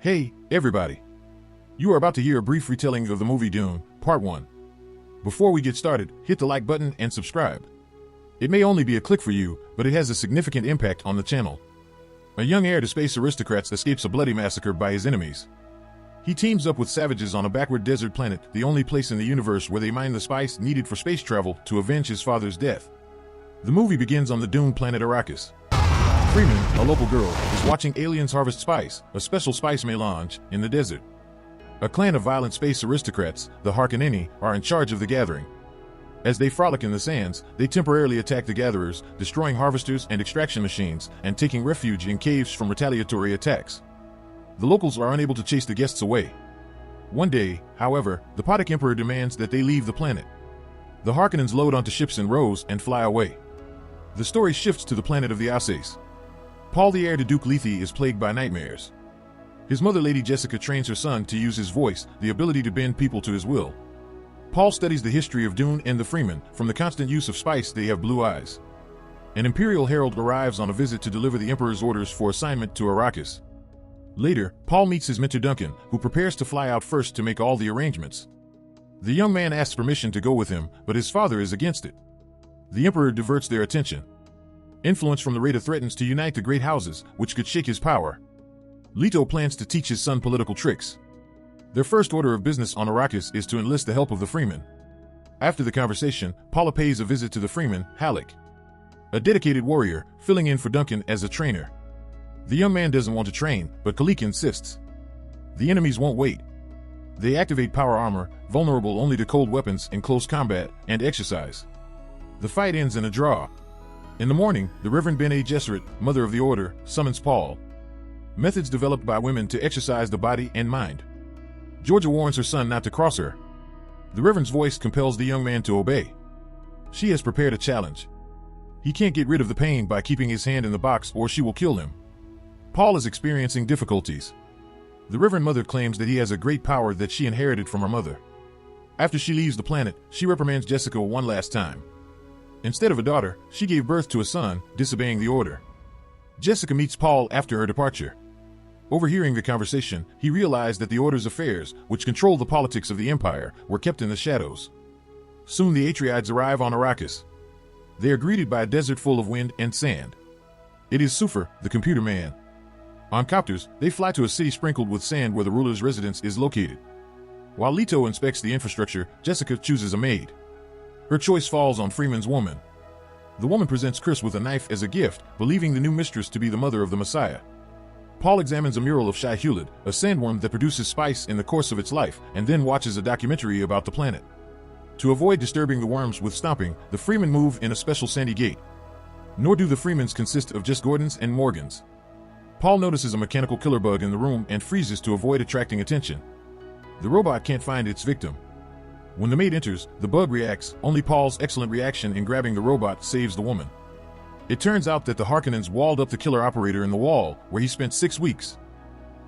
Hey, everybody. You are about to hear a brief retelling of the movie Dune, Part 1. Before we get started, hit the like button and subscribe. It may only be a click for you, but it has a significant impact on the channel. A young heir to space aristocrats escapes a bloody massacre by his enemies. He teams up with savages on a backward desert planet, the only place in the universe where they mine the spice needed for space travel to avenge his father's death. The movie begins on the doomed planet Arrakis. Freeman, a local girl, is watching aliens harvest spice, a special spice melange, in the desert. A clan of violent space aristocrats, the Harkonneni, are in charge of the gathering. As they frolic in the sands, they temporarily attack the gatherers, destroying harvesters and extraction machines, and taking refuge in caves from retaliatory attacks. The locals are unable to chase the guests away. One day, however, the Podok Emperor demands that they leave the planet. The Harkonnens load onto ships in rows and fly away. The story shifts to the planet of the Atreides. Paul, the heir to Duke Lethe, is plagued by nightmares. His mother, Lady Jessica, trains her son to use his voice, the ability to bend people to his will. Paul studies the history of Dune and the Freemen. From the constant use of spice, they have blue eyes. An imperial herald arrives on a visit to deliver the Emperor's orders for assignment to Arrakis. Later, Paul meets his mentor Duncan, who prepares to fly out first to make all the arrangements. The young man asks permission to go with him, but his father is against it. The Emperor diverts their attention. Influence from the Rhaeta threatens to unite the great houses, which could shake his power. Leto plans to teach his son political tricks. Their first order of business on Arrakis is to enlist the help of the Freemen. After the conversation, Paula pays a visit to the Freeman, Halleck, a dedicated warrior, filling in for Duncan as a trainer. The young man doesn't want to train, but Khalik insists. The enemies won't wait. They activate power armor, vulnerable only to cold weapons in close combat, and exercise. The fight ends in a draw. In the morning, the Reverend Bene Gesserit, mother of the order, summons Paul. Methods developed by women to exercise the body and mind. Georgia warns her son not to cross her. The Reverend's voice compels the young man to obey. She has prepared a challenge. He can't get rid of the pain by keeping his hand in the box, or she will kill him. Paul is experiencing difficulties. The Reverend Mother claims that he has a great power that she inherited from her mother. After she leaves the planet, she reprimands Jessica one last time. Instead of a daughter, she gave birth to a son, disobeying the order. Jessica meets Paul after her departure. Overhearing the conversation, he realized that the Order's affairs, which control the politics of the Empire, were kept in the shadows. Soon the Atreides arrive on Arrakis. They are greeted by a desert full of wind and sand. It is Sufer, the computer man. On copters, they fly to a city sprinkled with sand where the ruler's residence is located. While Leto inspects the infrastructure, Jessica chooses a maid. Her choice falls on Freeman's woman. The woman presents Chris with a knife as a gift, believing the new mistress to be the mother of the Messiah. Paul examines a mural of Shai Hulud, a sandworm that produces spice in the course of its life, and then watches a documentary about the planet. To avoid disturbing the worms with stomping, the Freemen move in a special sandy gate. Nor do the Freemens consist of just Gordons and Morgans. Paul notices a mechanical killer bug in the room and freezes to avoid attracting attention. The robot can't find its victim. When the maid enters, the bug reacts. Only Paul's excellent reaction in grabbing the robot saves the woman. It turns out that the Harkonnens walled up the killer operator in the wall, where he spent 6 weeks.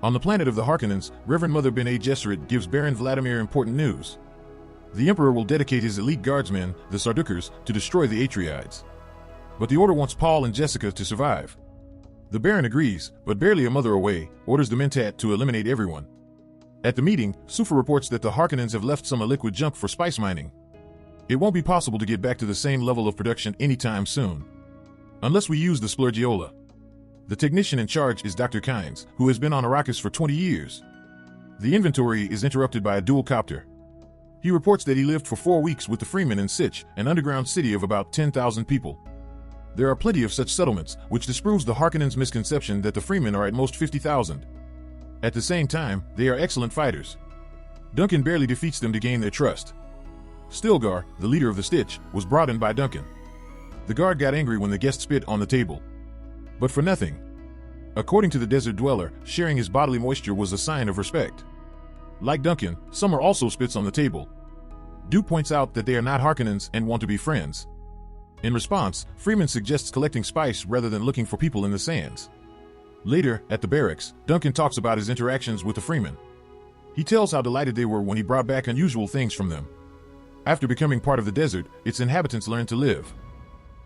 On the planet of the Harkonnens, Reverend Mother Bene Gesserit gives Baron Vladimir important news. The Emperor will dedicate his elite guardsmen, the Sardaukars, to destroy the Atreides. But the Order wants Paul and Jessica to survive. The Baron agrees, but barely a mother away, orders the Mentat to eliminate everyone. At the meeting, Sufer reports that the Harkonnens have left some liquid junk for spice mining. It won't be possible to get back to the same level of production anytime soon. Unless we use the Splurgiola. The technician in charge is Dr. Kynes, who has been on Arrakis for 20 years. The inventory is interrupted by a dual copter. He reports that he lived for 4 weeks with the Freemen in Sitch, an underground city of about 10,000 people. There are plenty of such settlements, which disproves the Harkonnens' misconception that the Freemen are at most 50,000. At the same time, they are excellent fighters. Duncan barely defeats them to gain their trust. Stilgar, the leader of the Stitch, was brought in by Duncan. The guard got angry when the guest spit on the table. But for nothing. According to the desert dweller, sharing his bodily moisture was a sign of respect. Like Duncan, Summer also spits on the table. Duke points out that they are not Harkonnens and want to be friends. In response, Freeman suggests collecting spice rather than looking for people in the sands. Later, at the barracks, Duncan talks about his interactions with the Freemen. He tells how delighted they were when he brought back unusual things from them. After becoming part of the desert, its inhabitants learn to live.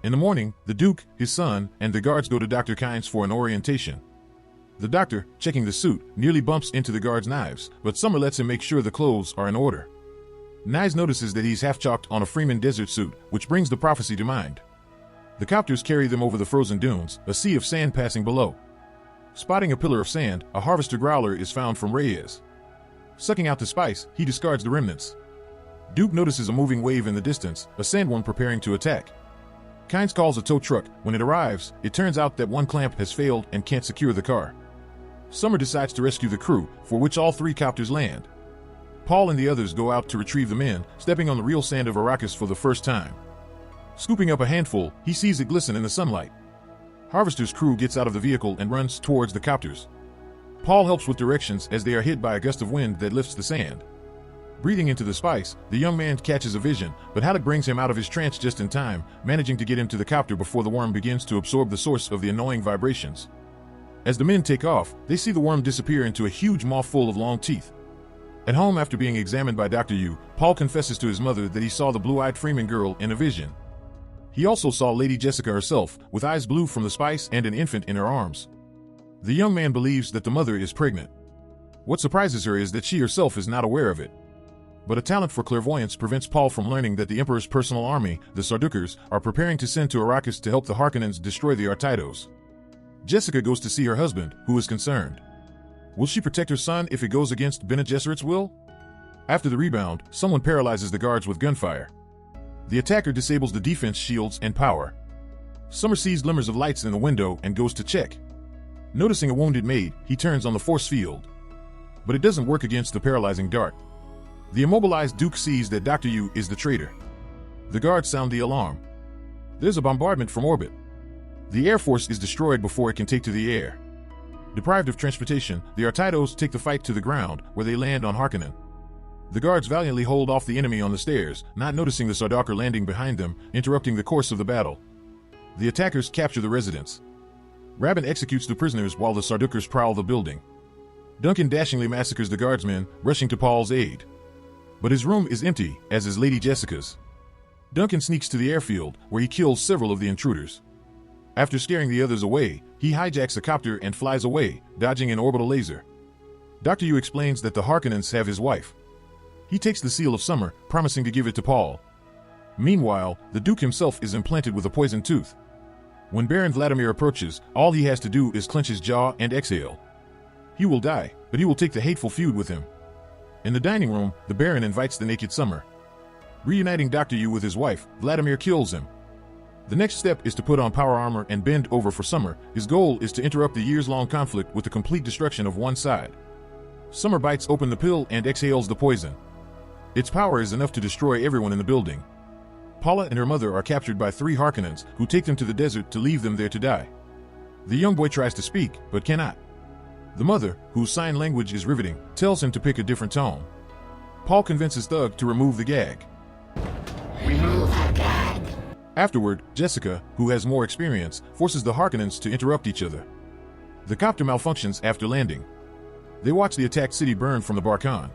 In the morning, the Duke, his son, and the guards go to Dr. Kynes for an orientation. The doctor, checking the suit, nearly bumps into the guard's knives, but Summer lets him make sure the clothes are in order. Nyes notices that he's half-chalked on a Freeman desert suit, which brings the prophecy to mind. The copters carry them over the frozen dunes, a sea of sand passing below. Spotting a pillar of sand, a harvester growler is found from Reyes. Sucking out the spice, he discards the remnants. Duke notices a moving wave in the distance, a sandworm preparing to attack. Kynes calls a tow truck. When it arrives, it turns out that one clamp has failed and can't secure the car. Summer decides to rescue the crew, for which all 3 copters land. Paul and the others go out to retrieve the men, stepping on the real sand of Arrakis for the first time. Scooping up a handful, he sees it glisten in the sunlight. Harvester's crew gets out of the vehicle and runs towards the copters. Paul helps with directions as they are hit by a gust of wind that lifts the sand. Breathing into the spice, the young man catches a vision, but Halleck brings him out of his trance just in time, managing to get him to the copter before the worm begins to absorb the source of the annoying vibrations. As the men take off, they see the worm disappear into a huge maw full of long teeth. At home, after being examined by Dr. Yu, Paul confesses to his mother that he saw the blue-eyed Freeman girl in a vision. He also saw Lady Jessica herself, with eyes blue from the spice and an infant in her arms. The young man believes that the mother is pregnant. What surprises her is that she herself is not aware of it. But a talent for clairvoyance prevents Paul from learning that the Emperor's personal army, the Sardaukars, are preparing to send to Arrakis to help the Harkonnens destroy the Atreides. Jessica goes to see her husband, who is concerned. Will she protect her son if it goes against Bene Gesserit's will? After the rebound, someone paralyzes the guards with gunfire. The attacker disables the defense shields and power. Summer sees glimmers of lights in the window and goes to check. Noticing a wounded maid, he turns on the force field. But it doesn't work against the paralyzing dart. The immobilized Duke sees that Dr. Yu is the traitor. The guards sound the alarm. There's a bombardment from orbit. The Air Force is destroyed before it can take to the air. Deprived of transportation, the Atreides take the fight to the ground, where they land on Harkonnen. The guards valiantly hold off the enemy on the stairs, not noticing the Sardaukar landing behind them, interrupting the course of the battle. The attackers capture the residence. Rabin executes the prisoners while the Sardaukars prowl the building. Duncan dashingly massacres the guardsmen, rushing to Paul's aid. But his room is empty, as is Lady Jessica's. Duncan sneaks to the airfield, where he kills several of the intruders. After scaring the others away, he hijacks a copter and flies away, dodging an orbital laser. Dr. Yu explains that the Harkonnens have his wife. He takes the seal of Summer, promising to give it to Paul. Meanwhile, the Duke himself is implanted with a poisoned tooth. When Baron Vladimir approaches, all he has to do is clench his jaw and exhale. He will die, but he will take the hateful feud with him. In the dining room, the Baron invites the naked Summer. Reuniting Dr. Yu with his wife, Vladimir kills him. The next step is to put on power armor and bend over for Summer. His goal is to interrupt the years-long conflict with the complete destruction of one side. Summer bites open the pill and exhales the poison. Its power is enough to destroy everyone in the building. Paula and her mother are captured by 3 Harkonnens, who take them to the desert to leave them there to die. The young boy tries to speak, but cannot. The mother, whose sign language is riveting, tells him to pick a different tone. Paul convinces Thug to remove the gag. Remove the gag. Afterward, Jessica, who has more experience, forces the Harkonnens to interrupt each other. The copter malfunctions after landing. They watch the attacked city burn from the Barkhan.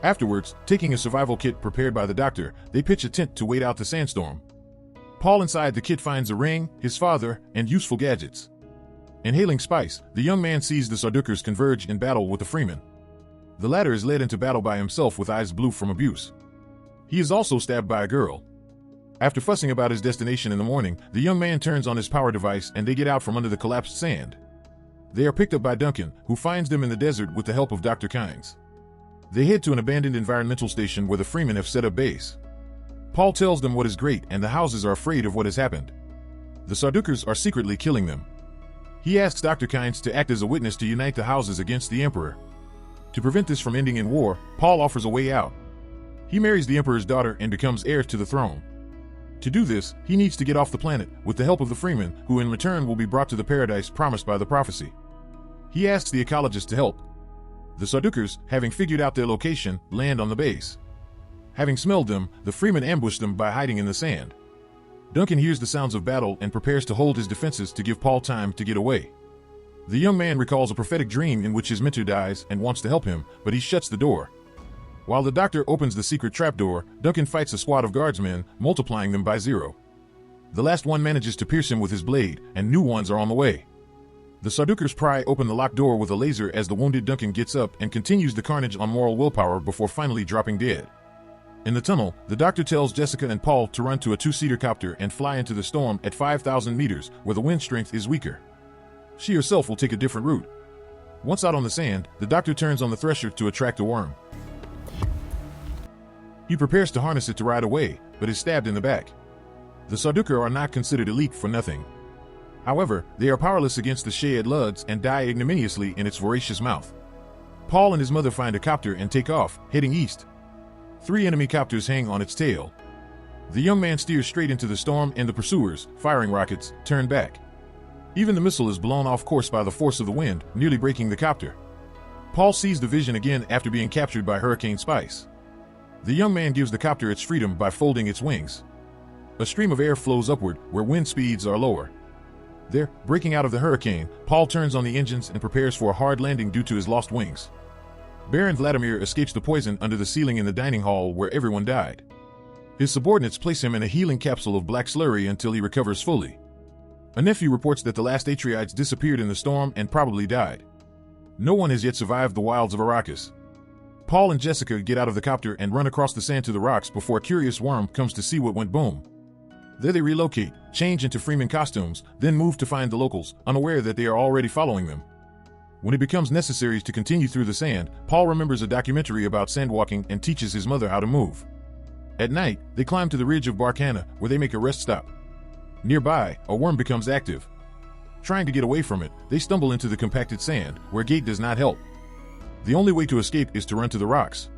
Afterwards, taking a survival kit prepared by the doctor, they pitch a tent to wait out the sandstorm. Paul inside the kit finds a ring, his father, and useful gadgets. Inhaling spice, the young man sees the Sardaukars converge in battle with the Freeman. The latter is led into battle by himself with eyes blue from abuse. He is also stabbed by a girl. After fussing about his destination in the morning, the young man turns on his power device and they get out from under the collapsed sand. They are picked up by Duncan, who finds them in the desert with the help of Dr. Kynes. They head to an abandoned environmental station where the Freemen have set up base. Paul tells them what is great, and the houses are afraid of what has happened. The Sardaukars are secretly killing them. He asks Dr. Kynes to act as a witness to unite the houses against the Emperor. To prevent this from ending in war, Paul offers a way out. He marries the Emperor's daughter and becomes heir to the throne. To do this, he needs to get off the planet, with the help of the Freemen, who in return will be brought to the paradise promised by the prophecy. He asks the ecologist to help. The Sardaukars, having figured out their location, land on the base. Having smelled them, the Freemen ambush them by hiding in the sand. Duncan hears the sounds of battle and prepares to hold his defenses to give Paul time to get away. The young man recalls a prophetic dream in which his mentor dies and wants to help him, but he shuts the door. While the doctor opens the secret trapdoor, Duncan fights a squad of guardsmen, multiplying them by 0. The last one manages to pierce him with his blade, and new ones are on the way. The Sardaukars pry open the locked door with a laser as the wounded Duncan gets up and continues the carnage on moral willpower before finally dropping dead. In the tunnel, the doctor tells Jessica and Paul to run to a two-seater copter and fly into the storm at 5,000 meters, where the wind strength is weaker. She herself will take a different route. Once out on the sand, the doctor turns on the thresher to attract a worm. He prepares to harness it to ride away, but is stabbed in the back. The Sardaukar are not considered elite for nothing. However, they are powerless against the Shayed Luds and die ignominiously in its voracious mouth. Paul and his mother find a copter and take off, heading east. 3 enemy copters hang on its tail. The young man steers straight into the storm and the pursuers, firing rockets, turn back. Even the missile is blown off course by the force of the wind, nearly breaking the copter. Paul sees the vision again after being captured by Hurricane Spice. The young man gives the copter its freedom by folding its wings. A stream of air flows upward where wind speeds are lower. There, breaking out of the hurricane, Paul turns on the engines and prepares for a hard landing due to his lost wings. Baron Vladimir escapes the poison under the ceiling in the dining hall where everyone died. His subordinates place him in a healing capsule of black slurry until he recovers fully. A nephew reports that the last Atreides disappeared in the storm and probably died. No one has yet survived the wilds of Arrakis. Paul and Jessica get out of the copter and run across the sand to the rocks before a curious worm comes to see what went boom. There they relocate, change into Freeman costumes, then move to find the locals, unaware that they are already following them. When it becomes necessary to continue through the sand, Paul remembers a documentary about sandwalking and teaches his mother how to move. At night, they climb to the ridge of Barkana, where they make a rest stop. Nearby, a worm becomes active. Trying to get away from it, they stumble into the compacted sand, where gate does not help. The only way to escape is to run to the rocks.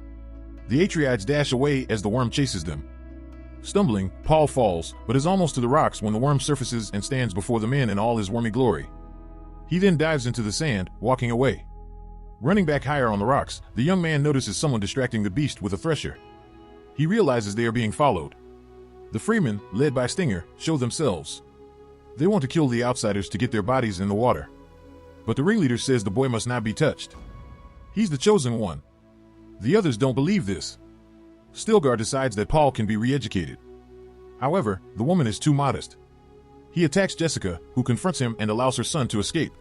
The Atreides dash away as the worm chases them. Stumbling, Paul falls, but is almost to the rocks when the worm surfaces and stands before the men in all his wormy glory. He then dives into the sand, walking away. Running back higher on the rocks, the young man notices someone distracting the beast with a thresher. He realizes they are being followed. The Freemen, led by Stinger, show themselves. They want to kill the outsiders to get their bodies in the water. But the ringleader says the boy must not be touched. He's the chosen one. The others don't believe this. Stilgar decides that Paul can be re-educated. However, the woman is too modest. He attacks Jessica, who confronts him and allows her son to escape.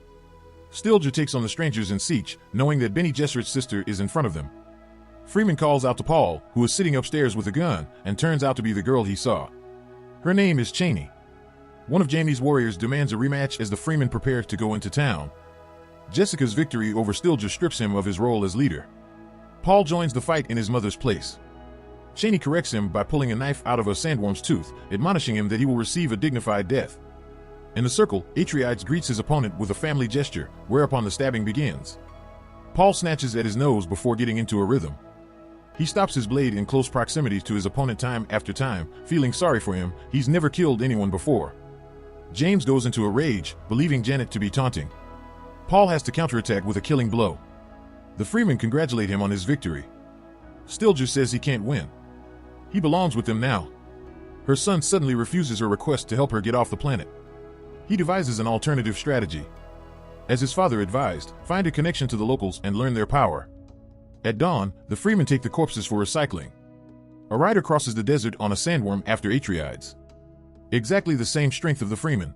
Stilgar takes on the strangers in Siege, knowing that Bene Gesserit's sister is in front of them. Freeman calls out to Paul, who is sitting upstairs with a gun, and turns out to be the girl he saw. Her name is Cheney. One of Jaime's warriors demands a rematch as the Freemen prepare to go into town. Jessica's victory over Stilgar strips him of his role as leader. Paul joins the fight in his mother's place. Cheney corrects him by pulling a knife out of a sandworm's tooth, admonishing him that he will receive a dignified death. In the circle, Atreides greets his opponent with a family gesture, whereupon the stabbing begins. Paul snatches at his nose before getting into a rhythm. He stops his blade in close proximity to his opponent time after time, feeling sorry for him. He's never killed anyone before. James goes into a rage, believing Janet to be taunting. Paul has to counterattack with a killing blow. The Freemen congratulate him on his victory. Stilgar says he can't win. He belongs with them now. Her son suddenly refuses her request to help her get off the planet. He devises an alternative strategy. As his father advised, find a connection to the locals and learn their power. At dawn, the Freemen take the corpses for recycling. A rider crosses the desert on a sandworm after Atreides. Exactly the same strength of the Freemen.